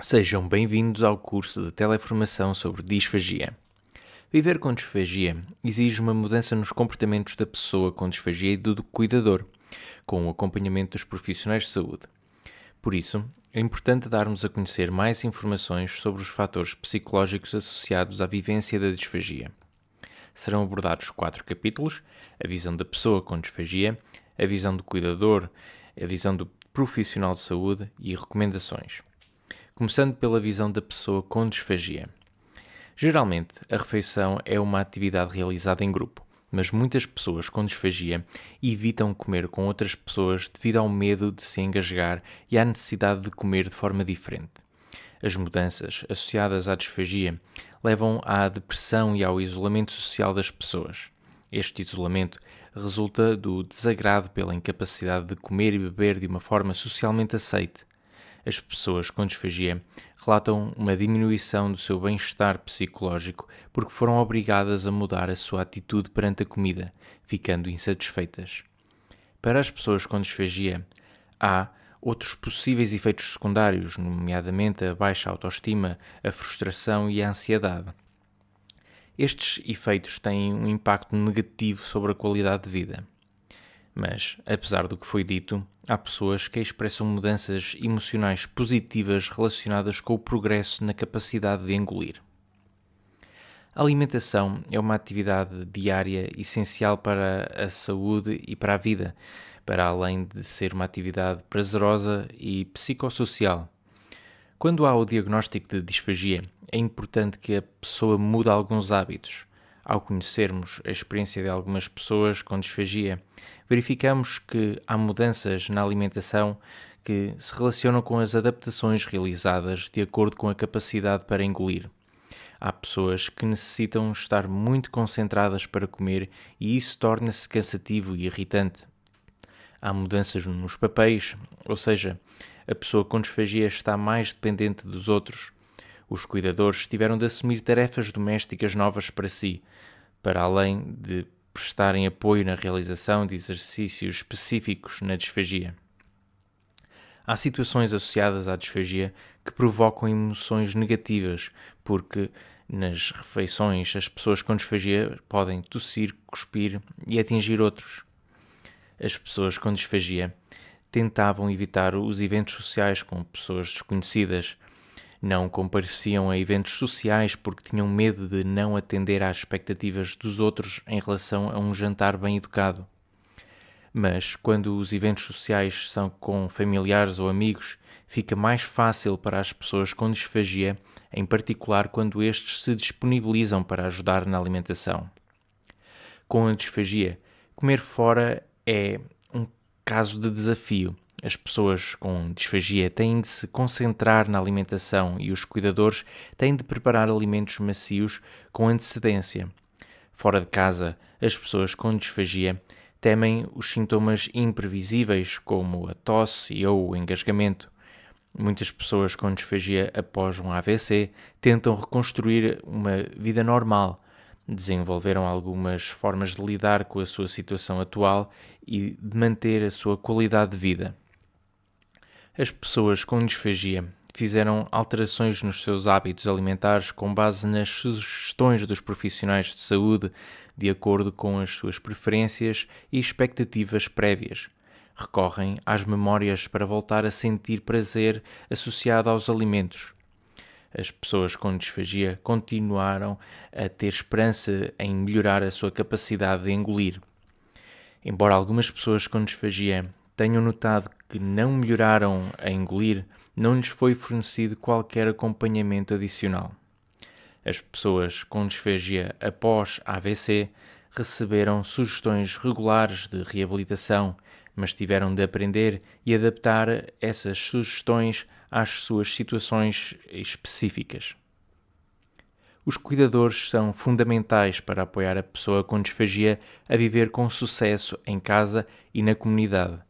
Sejam bem-vindos ao curso de teleformação sobre disfagia. Viver com disfagia exige uma mudança nos comportamentos da pessoa com disfagia e do cuidador, com o acompanhamento dos profissionais de saúde. Por isso, é importante darmos a conhecer mais informações sobre os fatores psicológicos associados à vivência da disfagia. Serão abordados 4 capítulos: a visão da pessoa com disfagia, a visão do cuidador, a visão do profissional de saúde e recomendações. Começando pela visão da pessoa com disfagia. Geralmente, a refeição é uma atividade realizada em grupo, mas muitas pessoas com disfagia evitam comer com outras pessoas devido ao medo de se engasgar e à necessidade de comer de forma diferente. As mudanças associadas à disfagia levam à depressão e ao isolamento social das pessoas. Este isolamento resulta do desagrado pela incapacidade de comer e beber de uma forma socialmente aceite. As pessoas com disfagia relatam uma diminuição do seu bem-estar psicológico porque foram obrigadas a mudar a sua atitude perante a comida, ficando insatisfeitas. Para as pessoas com disfagia, há outros possíveis efeitos secundários, nomeadamente a baixa autoestima, a frustração e a ansiedade. Estes efeitos têm um impacto negativo sobre a qualidade de vida. Mas, apesar do que foi dito, há pessoas que expressam mudanças emocionais positivas relacionadas com o progresso na capacidade de engolir. A alimentação é uma atividade diária essencial para a saúde e para a vida, para além de ser uma atividade prazerosa e psicossocial. Quando há o diagnóstico de disfagia, é importante que a pessoa mude alguns hábitos. Ao conhecermos a experiência de algumas pessoas com disfagia, verificamos que há mudanças na alimentação que se relacionam com as adaptações realizadas de acordo com a capacidade para engolir. Há pessoas que necessitam estar muito concentradas para comer e isso torna-se cansativo e irritante. Há mudanças nos papéis, ou seja, a pessoa com disfagia está mais dependente dos outros. Os cuidadores tiveram de assumir tarefas domésticas novas para si, para além de prestarem apoio na realização de exercícios específicos na disfagia. Há situações associadas à disfagia que provocam emoções negativas, porque nas refeições as pessoas com disfagia podem tossir, cuspir e atingir outros. As pessoas com disfagia tentavam evitar os eventos sociais com pessoas desconhecidas. Não compareciam a eventos sociais porque tinham medo de não atender às expectativas dos outros em relação a um jantar bem educado. Mas, quando os eventos sociais são com familiares ou amigos, fica mais fácil para as pessoas com disfagia, em particular quando estes se disponibilizam para ajudar na alimentação. Com a disfagia, comer fora é um caso de desafio. As pessoas com disfagia têm de se concentrar na alimentação e os cuidadores têm de preparar alimentos macios com antecedência. Fora de casa, as pessoas com disfagia temem os sintomas imprevisíveis, como a tosse ou o engasgamento. Muitas pessoas com disfagia após um AVC tentam reconstruir uma vida normal. Desenvolveram algumas formas de lidar com a sua situação atual e de manter a sua qualidade de vida. As pessoas com disfagia fizeram alterações nos seus hábitos alimentares com base nas sugestões dos profissionais de saúde, de acordo com as suas preferências e expectativas prévias. Recorrem às memórias para voltar a sentir prazer associado aos alimentos. As pessoas com disfagia continuaram a ter esperança em melhorar a sua capacidade de engolir. Embora algumas pessoas com disfagia tenham notado que não melhoraram a engolir, não lhes foi fornecido qualquer acompanhamento adicional. As pessoas com disfagia após AVC receberam sugestões regulares de reabilitação, mas tiveram de aprender e adaptar essas sugestões às suas situações específicas. Os cuidadores são fundamentais para apoiar a pessoa com disfagia a viver com sucesso em casa e na comunidade.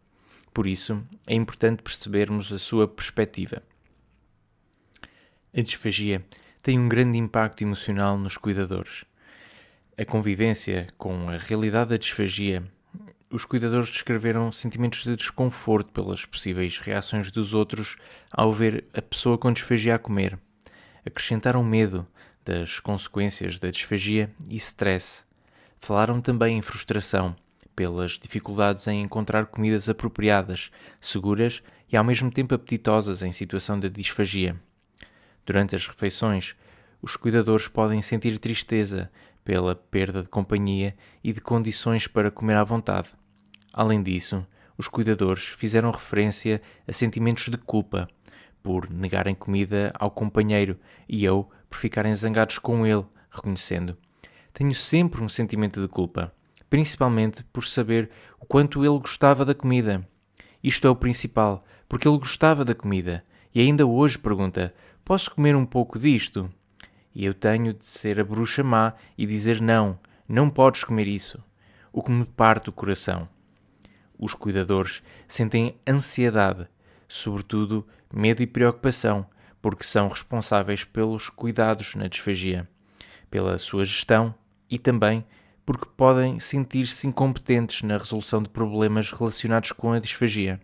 Por isso, é importante percebermos a sua perspectiva. A disfagia tem um grande impacto emocional nos cuidadores. A convivência com a realidade da disfagia os cuidadores descreveram sentimentos de desconforto pelas possíveis reações dos outros ao ver a pessoa com disfagia a comer. Acrescentaram medo das consequências da disfagia e stress. Falaram também em frustração pelas dificuldades em encontrar comidas apropriadas, seguras e ao mesmo tempo apetitosas em situação de disfagia. Durante as refeições, os cuidadores podem sentir tristeza pela perda de companhia e de condições para comer à vontade. Além disso, os cuidadores fizeram referência a sentimentos de culpa por negarem comida ao companheiro e por ficarem zangados com ele, reconhecendo: tenho sempre um sentimento de culpa, principalmente por saber o quanto ele gostava da comida. Isto é o principal, porque ele gostava da comida e ainda hoje pergunta: posso comer um pouco disto? E eu tenho de ser a bruxa má e dizer não, não podes comer isso, o que me parte o coração. Os cuidadores sentem ansiedade, sobretudo medo e preocupação, porque são responsáveis pelos cuidados na disfagia, pela sua gestão e também porque podem sentir-se incompetentes na resolução de problemas relacionados com a disfagia.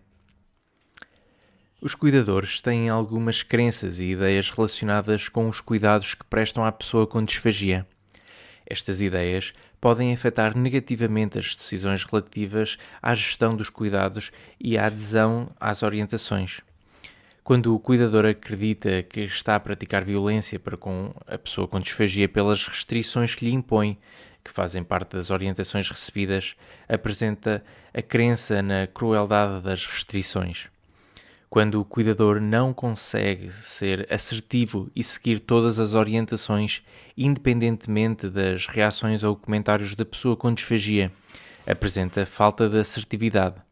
Os cuidadores têm algumas crenças e ideias relacionadas com os cuidados que prestam à pessoa com disfagia. Estas ideias podem afetar negativamente as decisões relativas à gestão dos cuidados e à adesão às orientações. Quando o cuidador acredita que está a praticar violência para com a pessoa com disfagia pelas restrições que lhe impõe, que fazem parte das orientações recebidas, apresenta a crença na crueldade das restrições. Quando o cuidador não consegue ser assertivo e seguir todas as orientações, independentemente das reações ou comentários da pessoa com disfagia, apresenta falta de assertividade.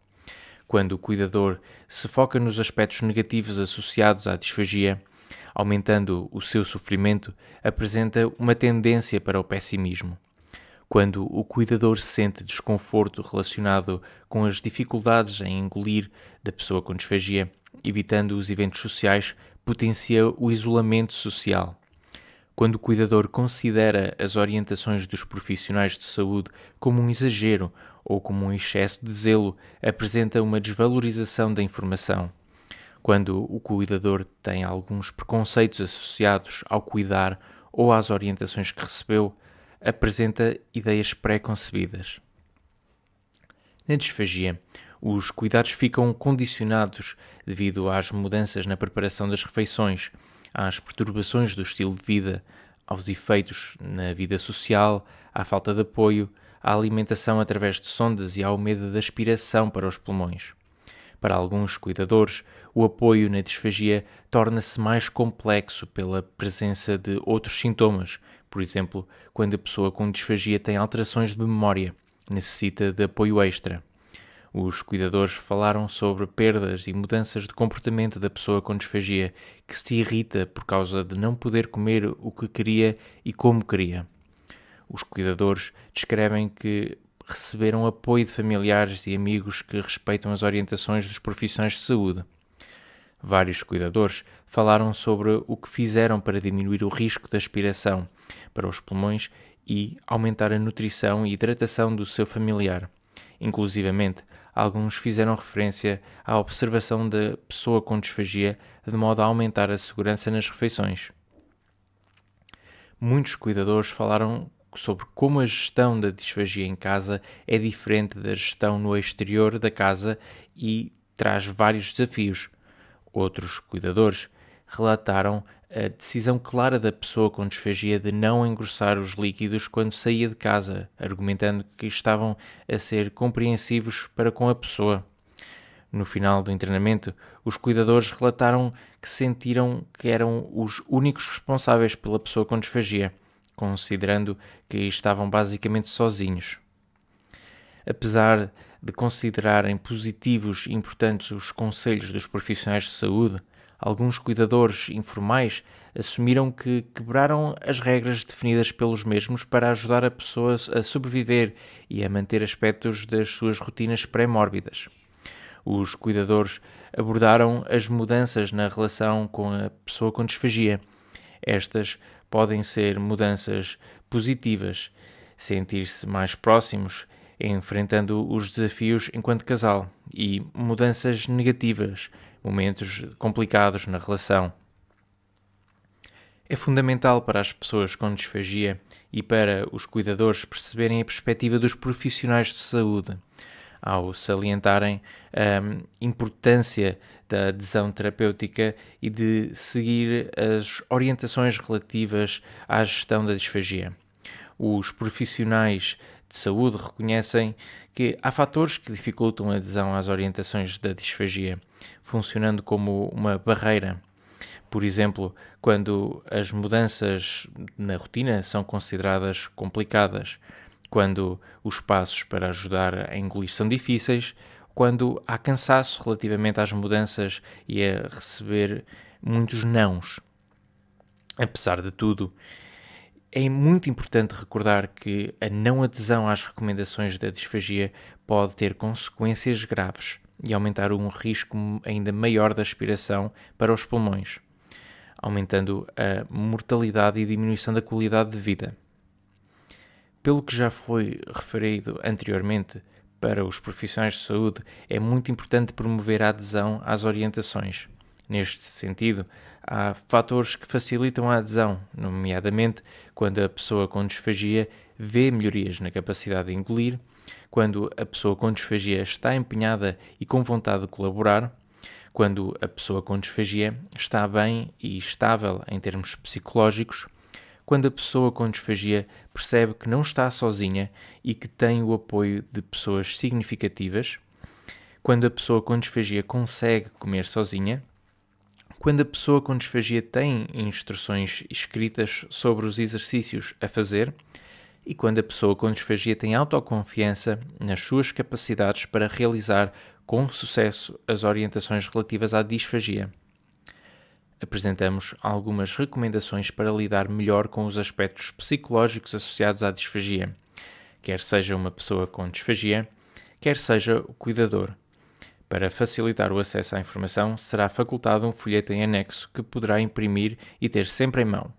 Quando o cuidador se foca nos aspectos negativos associados à disfagia, aumentando o seu sofrimento, apresenta uma tendência para o pessimismo. Quando o cuidador sente desconforto relacionado com as dificuldades em engolir da pessoa com disfagia, evitando os eventos sociais, potencia o isolamento social. Quando o cuidador considera as orientações dos profissionais de saúde como um exagero ou como um excesso de zelo, apresenta uma desvalorização da informação. Quando o cuidador tem alguns preconceitos associados ao cuidar ou às orientações que recebeu, apresenta ideias pré-concebidas. Na disfagia, os cuidados ficam condicionados devido às mudanças na preparação das refeições, às perturbações do estilo de vida, aos efeitos na vida social, à falta de apoio, à alimentação através de sondas e ao medo da aspiração para os pulmões. Para alguns cuidadores, o apoio na disfagia torna-se mais complexo pela presença de outros sintomas, por exemplo, quando a pessoa com disfagia tem alterações de memória, necessita de apoio extra. Os cuidadores falaram sobre perdas e mudanças de comportamento da pessoa com disfagia que se irrita por causa de não poder comer o que queria e como queria. Os cuidadores descrevem que receberam apoio de familiares e amigos que respeitam as orientações dos profissionais de saúde. Vários cuidadores falaram sobre o que fizeram para diminuir o risco de aspiração para os pulmões e aumentar a nutrição e hidratação do seu familiar. Inclusivamente, alguns fizeram referência à observação da pessoa com disfagia de modo a aumentar a segurança nas refeições. Muitos cuidadores falaram sobre como a gestão da disfagia em casa é diferente da gestão no exterior da casa e traz vários desafios. Outros cuidadores relataram a decisão clara da pessoa com disfagia de não engrossar os líquidos quando saía de casa, argumentando que estavam a ser compreensivos para com a pessoa. No final do internamento, os cuidadores relataram que sentiram que eram os únicos responsáveis pela pessoa com disfagia, considerando que estavam basicamente sozinhos. Apesar de considerarem positivos e importantes os conselhos dos profissionais de saúde, alguns cuidadores informais assumiram que quebraram as regras definidas pelos mesmos para ajudar a pessoa a sobreviver e a manter aspectos das suas rotinas pré-mórbidas. Os cuidadores abordaram as mudanças na relação com a pessoa com disfagia. Estas podem ser mudanças positivas, sentir-se mais próximos, enfrentando os desafios enquanto casal e mudanças negativas, momentos complicados na relação. É fundamental para as pessoas com disfagia e para os cuidadores perceberem a perspectiva dos profissionais de saúde, ao salientarem a importância da adesão terapêutica e de seguir as orientações relativas à gestão da disfagia. Os profissionais de saúde reconhecem que há fatores que dificultam a adesão às orientações da disfagia, funcionando como uma barreira. Por exemplo, quando as mudanças na rotina são consideradas complicadas, quando os passos para ajudar a engolir são difíceis, quando há cansaço relativamente às mudanças e a receber muitos nãos. Apesar de tudo, é muito importante recordar que a não adesão às recomendações da disfagia pode ter consequências graves e aumentar um risco ainda maior de aspiração para os pulmões, aumentando a mortalidade e diminuição da qualidade de vida. Pelo que já foi referido anteriormente, para os profissionais de saúde é muito importante promover a adesão às orientações. Neste sentido, há fatores que facilitam a adesão, nomeadamente quando a pessoa com disfagia vê melhorias na capacidade de engolir, quando a pessoa com disfagia está empenhada e com vontade de colaborar, quando a pessoa com disfagia está bem e estável em termos psicológicos, quando a pessoa com disfagia percebe que não está sozinha e que tem o apoio de pessoas significativas, quando a pessoa com disfagia consegue comer sozinha, quando a pessoa com disfagia tem instruções escritas sobre os exercícios a fazer e quando a pessoa com disfagia tem autoconfiança nas suas capacidades para realizar com sucesso as orientações relativas à disfagia. Apresentamos algumas recomendações para lidar melhor com os aspectos psicológicos associados à disfagia, quer seja uma pessoa com disfagia, quer seja o cuidador. Para facilitar o acesso à informação, será facultado um folheto em anexo que poderá imprimir e ter sempre em mão.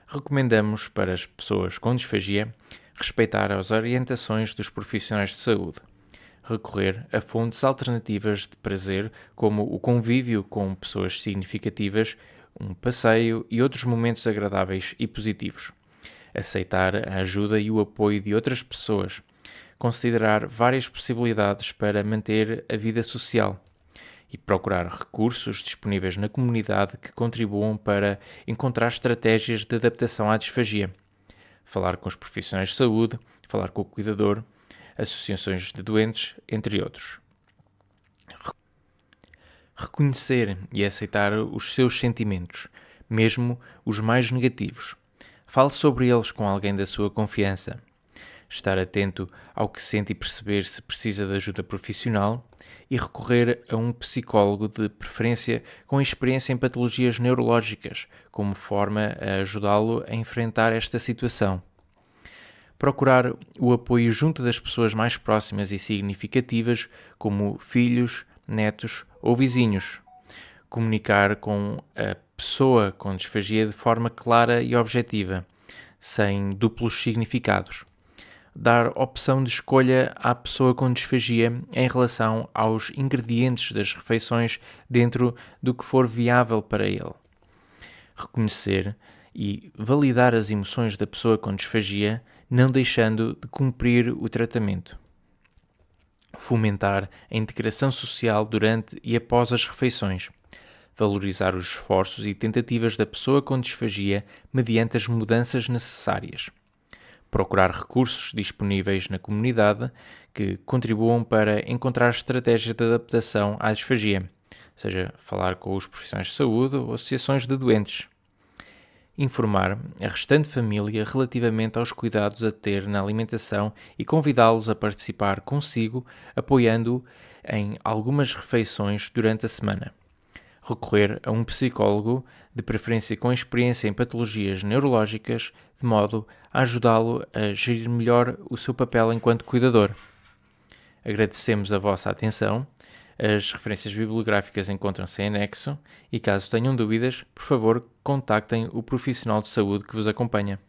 Recomendamos para as pessoas com disfagia respeitar as orientações dos profissionais de saúde, recorrer a fontes alternativas de prazer como o convívio com pessoas significativas, um passeio e outros momentos agradáveis e positivos, aceitar a ajuda e o apoio de outras pessoas, considerar várias possibilidades para manter a vida social e procurar recursos disponíveis na comunidade que contribuam para encontrar estratégias de adaptação à disfagia. Falar com os profissionais de saúde, falar com o cuidador, associações de doentes, entre outros. Reconhecer e aceitar os seus sentimentos, mesmo os mais negativos. Fale sobre eles com alguém da sua confiança. Estar atento ao que sente e perceber se precisa de ajuda profissional e recorrer a um psicólogo de preferência com experiência em patologias neurológicas, como forma a ajudá-lo a enfrentar esta situação. Procurar o apoio junto das pessoas mais próximas e significativas, como filhos, netos ou vizinhos. Comunicar com a pessoa com disfagia de forma clara e objetiva, sem duplos significados. Dar opção de escolha à pessoa com disfagia em relação aos ingredientes das refeições dentro do que for viável para ele. Reconhecer e validar as emoções da pessoa com disfagia, não deixando de cumprir o tratamento. Fomentar a integração social durante e após as refeições. Valorizar os esforços e tentativas da pessoa com disfagia mediante as mudanças necessárias. Procurar recursos disponíveis na comunidade que contribuam para encontrar estratégias de adaptação à disfagia, seja falar com os profissionais de saúde ou associações de doentes. Informar a restante família relativamente aos cuidados a ter na alimentação e convidá-los a participar consigo, apoiando-o em algumas refeições durante a semana. Recorrer a um psicólogo, de preferência com experiência em patologias neurológicas, de modo a ajudá-lo a gerir melhor o seu papel enquanto cuidador. Agradecemos a vossa atenção. As referências bibliográficas encontram-se em anexo e, caso tenham dúvidas, por favor, contactem o profissional de saúde que vos acompanha.